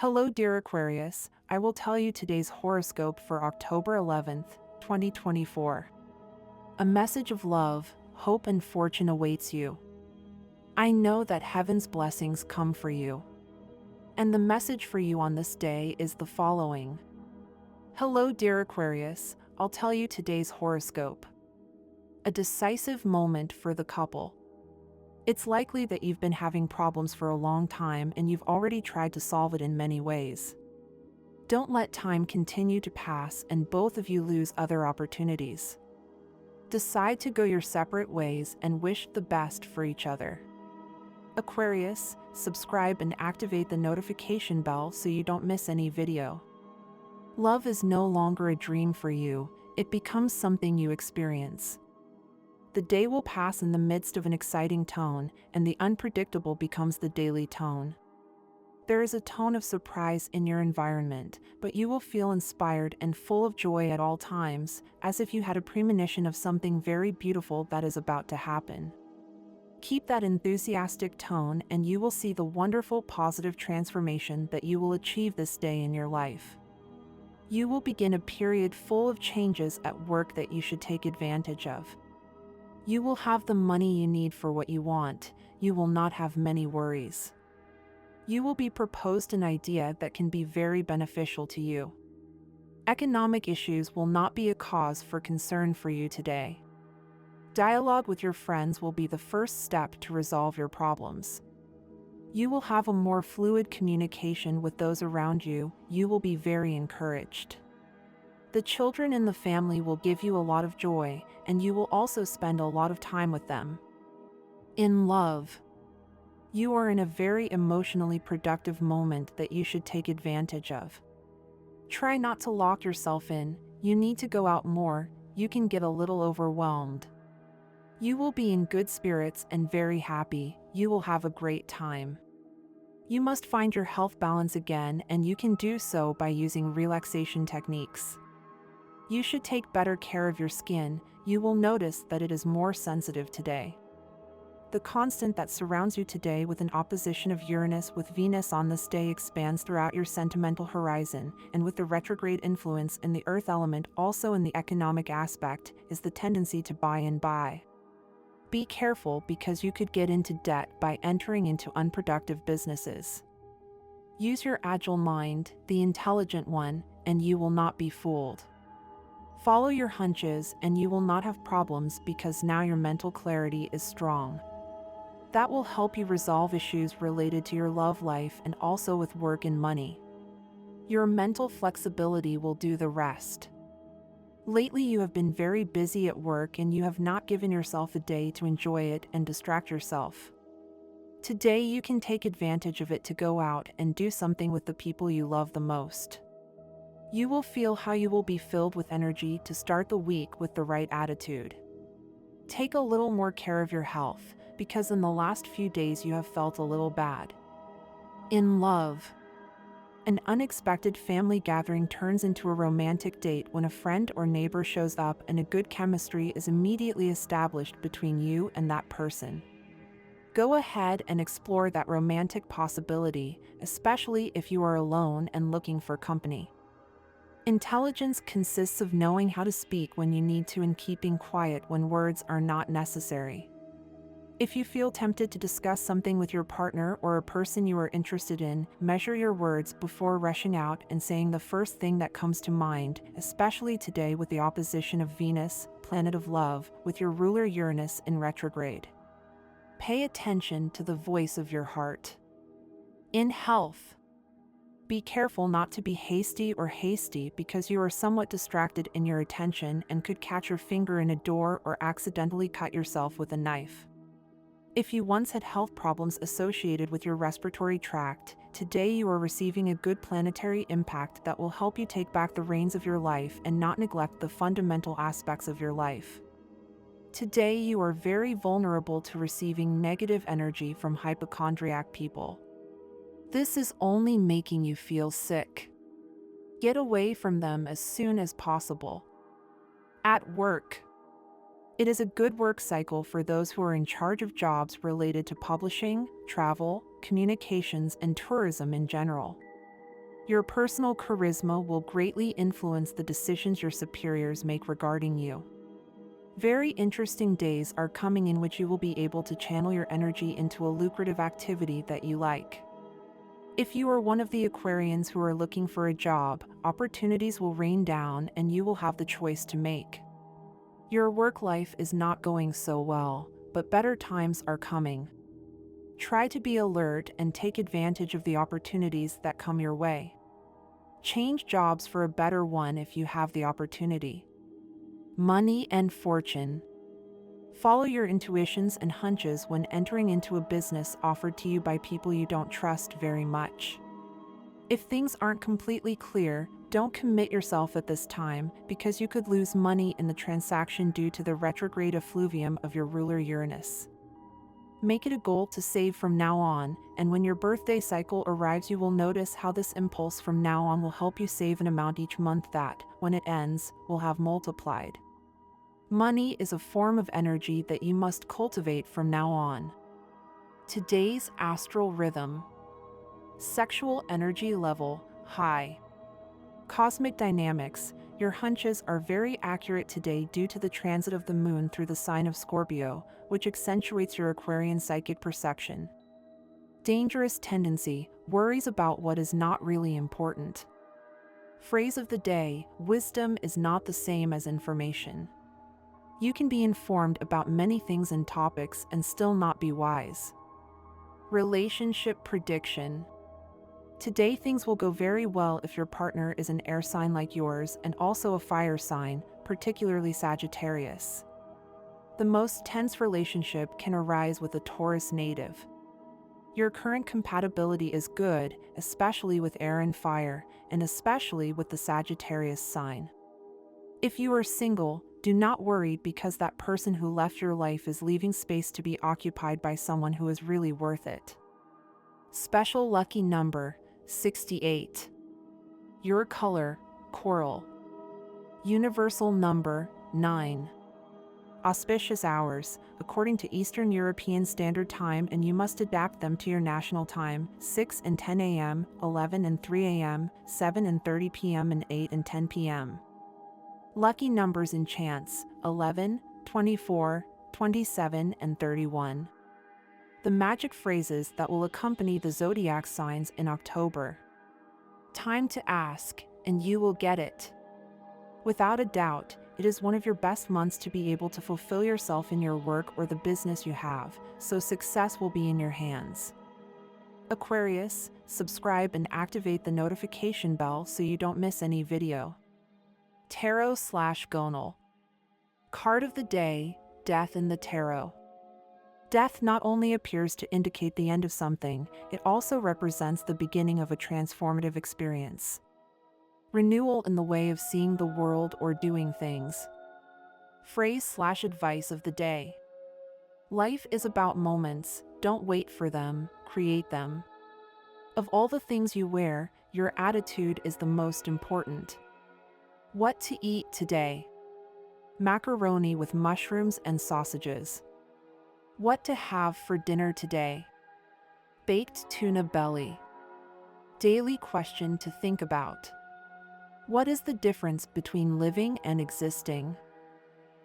Hello, dear Aquarius. I will tell you today's horoscope for October 11th, 2024. A message of love, hope, and fortune awaits you. I know that heaven's blessings come for you. And the message for you on this day is the following. Hello, dear Aquarius. I'll tell you today's horoscope. A decisive moment for the couple. It's likely that you've been having problems for a long time and you've already tried to solve it in many ways. Don't let time continue to pass and both of you lose other opportunities. Decide to go your separate ways and wish the best for each other. Aquarius, subscribe and activate the notification bell so you don't miss any video. Love is no longer a dream for you, it becomes something you experience. The day will pass in the midst of an exciting tone, and the unpredictable becomes the daily tone. There is a tone of surprise in your environment, but you will feel inspired and full of joy at all times, as if you had a premonition of something very beautiful that is about to happen. Keep that enthusiastic tone and you will see the wonderful positive transformation that you will achieve this day in your life. You will begin a period full of changes at work that you should take advantage of. You will have the money you need for what you want. You will not have many worries. You will be proposed an idea that can be very beneficial to you. Economic issues will not be a cause for concern for you today. Dialogue with your friends will be the first step to resolve your problems. You will have a more fluid communication with those around you. You will be very encouraged. The children in the family will give you a lot of joy, and you will also spend a lot of time with them. In love, you are in a very emotionally productive moment that you should take advantage of. Try not to lock yourself in. You need to go out more. You can get a little overwhelmed. You will be in good spirits and very happy. You will have a great time. You must find your health balance again, and you can do so by using relaxation techniques. You should take better care of your skin. You will notice that it is more sensitive today. The constant that surrounds you today with an opposition of Uranus with Venus on this day expands throughout your sentimental horizon, and with the retrograde influence in the earth element also in the economic aspect is the tendency to buy and buy. Be careful because you could get into debt by entering into unproductive businesses. Use your agile mind, the intelligent one, and you will not be fooled. Follow your hunches and you will not have problems because now your mental clarity is strong. That will help you resolve issues related to your love life and also with work and money. Your mental flexibility will do the rest. Lately you have been very busy at work and you have not given yourself a day to enjoy it and distract yourself. Today you can take advantage of it to go out and do something with the people you love the most. You will feel how you will be filled with energy to start the week with the right attitude. Take a little more care of your health, because in the last few days you have felt a little bad. In love, an unexpected family gathering turns into a romantic date when a friend or neighbor shows up and a good chemistry is immediately established between you and that person. Go ahead and explore that romantic possibility, especially if you are alone and looking for company. Intelligence consists of knowing how to speak when you need to and keeping quiet when words are not necessary. If you feel tempted to discuss something with your partner or a person you are interested in, measure your words before rushing out and saying the first thing that comes to mind, especially today with the opposition of Venus, planet of love, with your ruler Uranus in retrograde. Pay attention to the voice of your heart. In health, be careful not to be hasty because you are somewhat distracted in your attention and could catch your finger in a door or accidentally cut yourself with a knife. If you once had health problems associated with your respiratory tract, today you are receiving a good planetary impact that will help you take back the reins of your life and not neglect the fundamental aspects of your life. Today you are very vulnerable to receiving negative energy from hypochondriac people. This is only making you feel sick. Get away from them as soon as possible. At work, it is a good work cycle for those who are in charge of jobs related to publishing, travel, communications, and tourism in general. Your personal charisma will greatly influence the decisions your superiors make regarding you. Very interesting days are coming in which you will be able to channel your energy into a lucrative activity that you like. If you are one of the Aquarians who are looking for a job, opportunities will rain down and you will have the choice to make. Your work life is not going so well, but better times are coming. Try to be alert and take advantage of the opportunities that come your way. Change jobs for a better one if you have the opportunity. Money and fortune. Follow your intuitions and hunches when entering into a business offered to you by people you don't trust very much. If things aren't completely clear, don't commit yourself at this time because you could lose money in the transaction due to the retrograde effluvium of your ruler Uranus. Make it a goal to save from now on, and when your birthday cycle arrives, you will notice how this impulse from now on will help you save an amount each month that, when it ends, will have multiplied. Money is a form of energy that you must cultivate from now on. Today's astral rhythm. Sexual energy level, high. Cosmic dynamics. Your hunches are very accurate today due to the transit of the moon through the sign of Scorpio, which accentuates your Aquarian psychic perception. Dangerous tendency, worries about what is not really important. Phrase of the day, wisdom is not the same as information. You can be informed about many things and topics and still not be wise. Relationship prediction. Today things will go very well if your partner is an air sign like yours and also a fire sign, particularly Sagittarius. The most tense relationship can arise with a Taurus native. Your current compatibility is good, especially with air and fire, and especially with the Sagittarius sign. If you are single, do not worry because that person who left your life is leaving space to be occupied by someone who is really worth it. Special lucky number, 68. Your color, coral. Universal number, 9. Auspicious hours, according to Eastern European Standard Time, and you must adapt them to your national time, 6 and 10 a.m., 11 and 3 a.m., 7 and 30 p.m. and 8 and 10 p.m. Lucky numbers in chance, 11, 24, 27, and 31. The magic phrases that will accompany the zodiac signs in October. Time to ask, and you will get it. Without a doubt, it is one of your best months to be able to fulfill yourself in your work or the business you have, so success will be in your hands. Aquarius, subscribe and activate the notification bell so you don't miss any video. Tarot/Gonal. Card of the day, Death in the Tarot. Death not only appears to indicate the end of something, it also represents the beginning of a transformative experience. Renewal in the way of seeing the world or doing things. Phrase/advice of the day. Life is about moments, don't wait for them, create them. Of all the things you wear, your attitude is the most important. What to eat today? Macaroni with mushrooms and sausages. What to have for dinner today? Baked tuna belly. Daily question to think about. What is the difference between living and existing?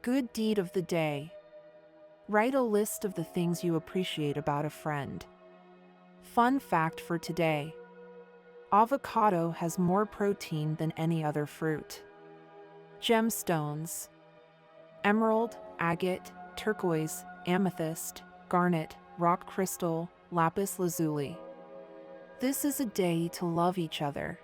Good deed of the day. Write a list of the things you appreciate about a friend. Fun fact for today. Avocado has more protein than any other fruit. Gemstones. Emerald, agate, turquoise, amethyst, garnet, rock crystal, lapis lazuli. This is a day to love each other.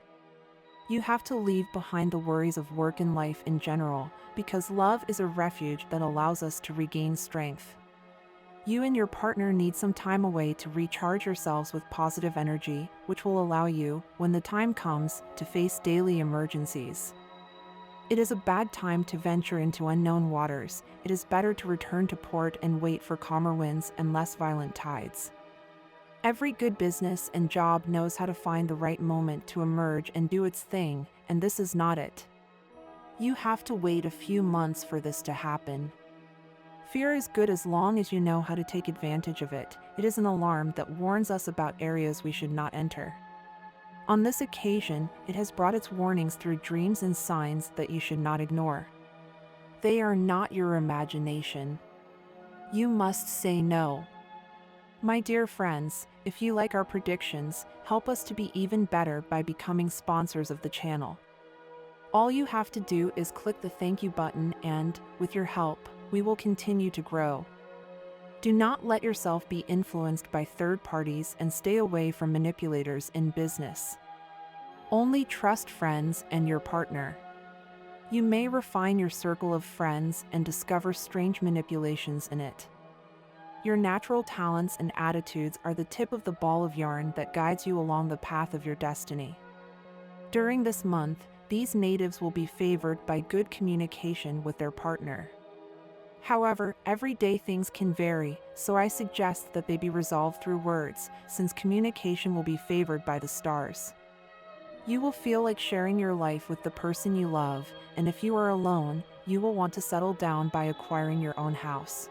You have to leave behind the worries of work and life in general, because love is a refuge that allows us to regain strength. You and your partner need some time away to recharge yourselves with positive energy, which will allow you, when the time comes, to face daily emergencies. It is a bad time to venture into unknown waters. It is better to return to port and wait for calmer winds and less violent tides. Every good business and job knows how to find the right moment to emerge and do its thing, and this is not it. You have to wait a few months for this to happen. Fear is good as long as you know how to take advantage of it. It is an alarm that warns us about areas we should not enter. On this occasion, it has brought its warnings through dreams and signs that you should not ignore. They are not your imagination. You must say no. My dear friends, if you like our predictions, help us to be even better by becoming sponsors of the channel. All you have to do is click the thank you button and, with your help, we will continue to grow. Do not let yourself be influenced by third parties and stay away from manipulators in business. Only trust friends and your partner. You may refine your circle of friends and discover strange manipulations in it. Your natural talents and attitudes are the tip of the ball of yarn that guides you along the path of your destiny. During this month, these natives will be favored by good communication with their partner. However, everyday things can vary, so I suggest that they be resolved through words, since communication will be favored by the stars. You will feel like sharing your life with the person you love, and if you are alone, you will want to settle down by acquiring your own house.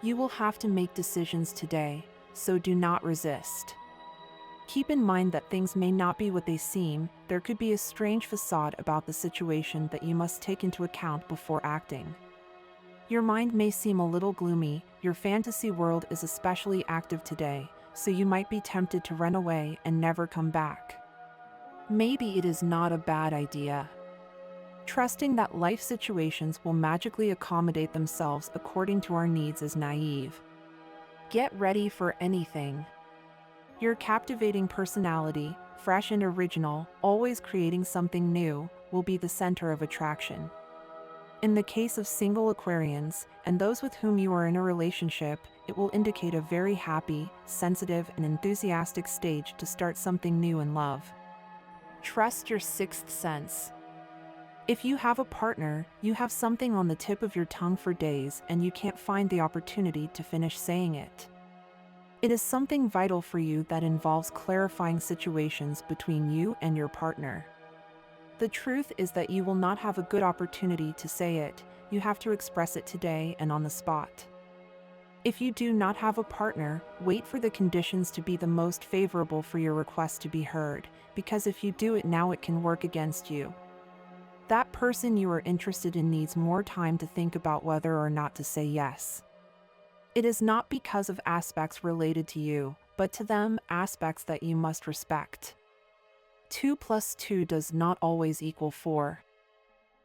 You will have to make decisions today, so do not resist. Keep in mind that things may not be what they seem. There could be a strange facade about the situation that you must take into account before acting. Your mind may seem a little gloomy, your fantasy world is especially active today, so you might be tempted to run away and never come back. Maybe it is not a bad idea. Trusting that life situations will magically accommodate themselves according to our needs is naive. Get ready for anything. Your captivating personality, fresh and original, always creating something new, will be the center of attraction. In the case of single Aquarians, and those with whom you are in a relationship, it will indicate a very happy, sensitive, and enthusiastic stage to start something new in love. Trust your sixth sense. If you have a partner, you have something on the tip of your tongue for days and you can't find the opportunity to finish saying it. It is something vital for you that involves clarifying situations between you and your partner. The truth is that you will not have a good opportunity to say it, you have to express it today and on the spot. If you do not have a partner, wait for the conditions to be the most favorable for your request to be heard, because if you do it now it can work against you. That person you are interested in needs more time to think about whether or not to say yes. It is not because of aspects related to you, but to them, aspects that you must respect. 2 + 2 does not always equal 4.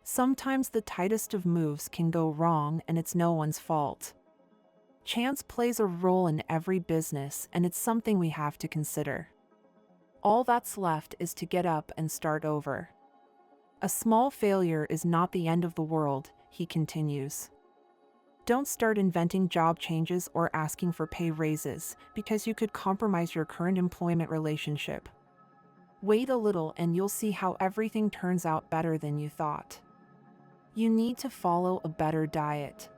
Sometimes the tightest of moves can go wrong and it's no one's fault. Chance plays a role in every business and it's something we have to consider. All that's left is to get up and start over. A small failure is not the end of the world, he continues. Don't start inventing job changes or asking for pay raises, because you could compromise your current employment relationship. Wait a little and you'll see how everything turns out better than you thought. You need to follow a better diet.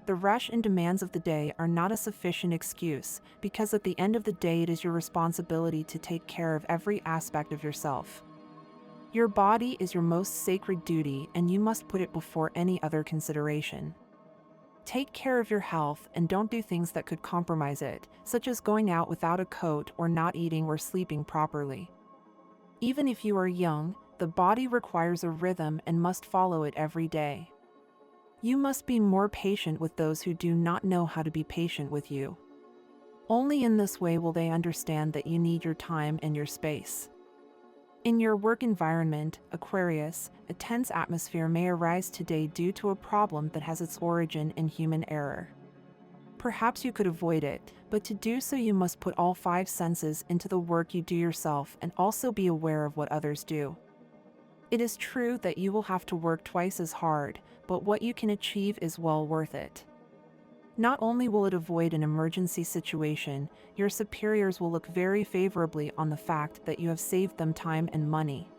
The rush and demands of the day are not a sufficient excuse, because at the end of the day it is your responsibility to take care of every aspect of yourself. Your body is your most sacred duty and you must put it before any other consideration. Take care of your health and don't do things that could compromise it, such as going out without a coat or not eating or sleeping properly. Even if you are young, the body requires a rhythm and must follow it every day. You must be more patient with those who do not know how to be patient with you. Only in this way will they understand that you need your time and your space. In your work environment, Aquarius, a tense atmosphere may arise today due to a problem that has its origin in human error. Perhaps you could avoid it, but to do so you must put all 5 senses into the work you do yourself and also be aware of what others do. It is true that you will have to work twice as hard, but what you can achieve is well worth it. Not only will it avoid an emergency situation, your superiors will look very favorably on the fact that you have saved them time and money.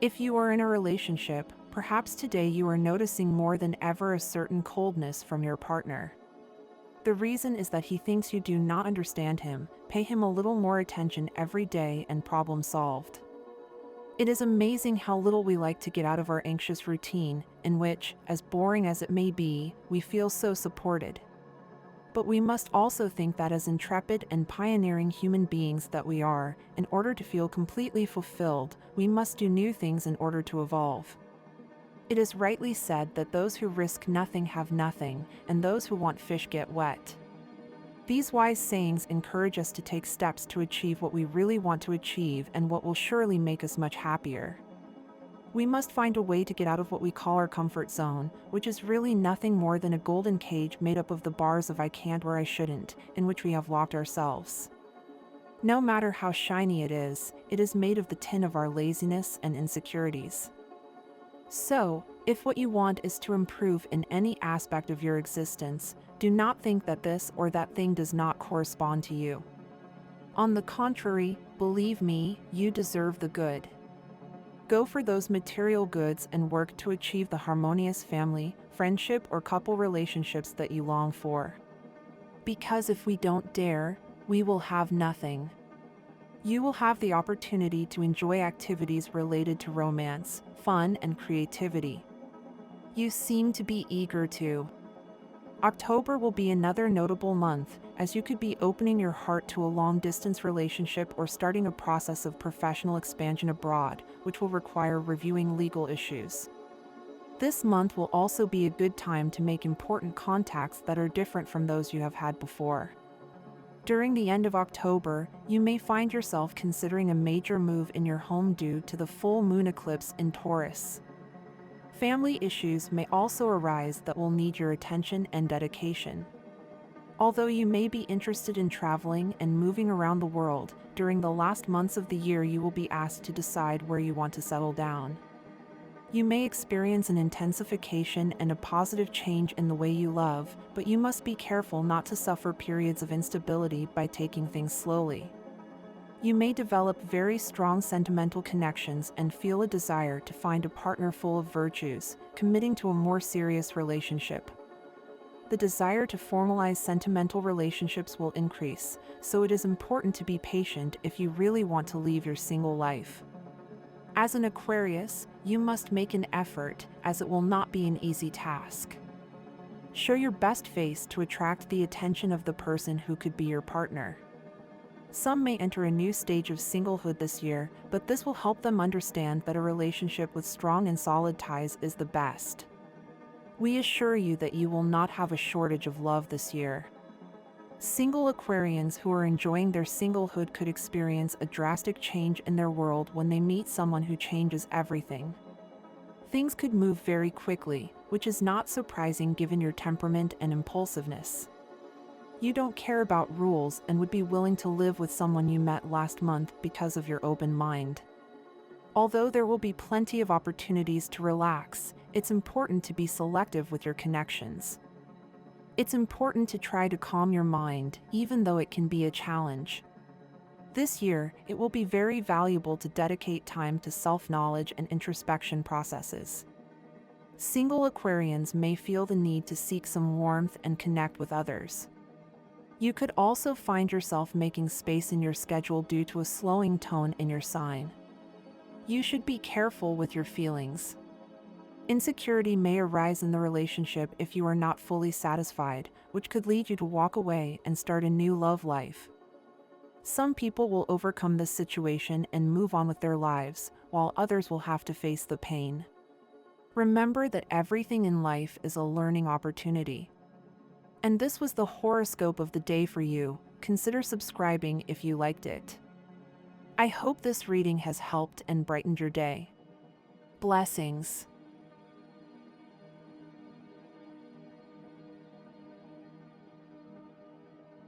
If you are in a relationship, perhaps today you are noticing more than ever a certain coldness from your partner. The reason is that he thinks you do not understand him. Pay him a little more attention every day and problem solved. It is amazing how little we like to get out of our anxious routine, in which, as boring as it may be, we feel so supported. But we must also think that as intrepid and pioneering human beings that we are, in order to feel completely fulfilled, we must do new things in order to evolve. It is rightly said that those who risk nothing have nothing, and those who want fish get wet. These wise sayings encourage us to take steps to achieve what we really want to achieve and what will surely make us much happier. We must find a way to get out of what we call our comfort zone, which is really nothing more than a golden cage made up of the bars of I can't or I shouldn't, in which we have locked ourselves. No matter how shiny it is made of the tin of our laziness and insecurities. So, if what you want is to improve in any aspect of your existence, do not think that this or that thing does not correspond to you. On the contrary, believe me, you deserve the good. Go for those material goods and work to achieve the harmonious family, friendship, or couple relationships that you long for. Because if we don't dare, we will have nothing. You will have the opportunity to enjoy activities related to romance, fun, and creativity. You seem to be eager to. October will be another notable month, as you could be opening your heart to a long-distance relationship or starting a process of professional expansion abroad, which will require reviewing legal issues. This month will also be a good time to make important contacts that are different from those you have had before. During the end of October, you may find yourself considering a major move in your home due to the full moon eclipse in Taurus. Family issues may also arise that will need your attention and dedication. Although you may be interested in traveling and moving around the world, during the last months of the year you will be asked to decide where you want to settle down. You may experience an intensification and a positive change in the way you love, but you must be careful not to suffer periods of instability by taking things slowly. You may develop very strong sentimental connections and feel a desire to find a partner full of virtues, committing to a more serious relationship. The desire to formalize sentimental relationships will increase, so it is important to be patient if you really want to leave your single life. As an Aquarius, you must make an effort, as it will not be an easy task. Show your best face to attract the attention of the person who could be your partner. Some may enter a new stage of singlehood this year, but this will help them understand that a relationship with strong and solid ties is the best. We assure you that you will not have a shortage of love this year. Single Aquarians who are enjoying their singlehood could experience a drastic change in their world when they meet someone who changes everything. Things could move very quickly, which is not surprising given your temperament and impulsiveness. You don't care about rules and would be willing to live with someone you met last month because of your open mind. Although there will be plenty of opportunities to relax, it's important to be selective with your connections. It's important to try to calm your mind, even though it can be a challenge. This year, it will be very valuable to dedicate time to self-knowledge and introspection processes. Single Aquarians may feel the need to seek some warmth and connect with others. You could also find yourself making space in your schedule due to a slowing tone in your sign. You should be careful with your feelings. Insecurity may arise in the relationship if you are not fully satisfied, which could lead you to walk away and start a new love life. Some people will overcome this situation and move on with their lives, while others will have to face the pain. Remember that everything in life is a learning opportunity. And this was the horoscope of the day for you. Consider subscribing if you liked it. I hope this reading has helped and brightened your day. Blessings.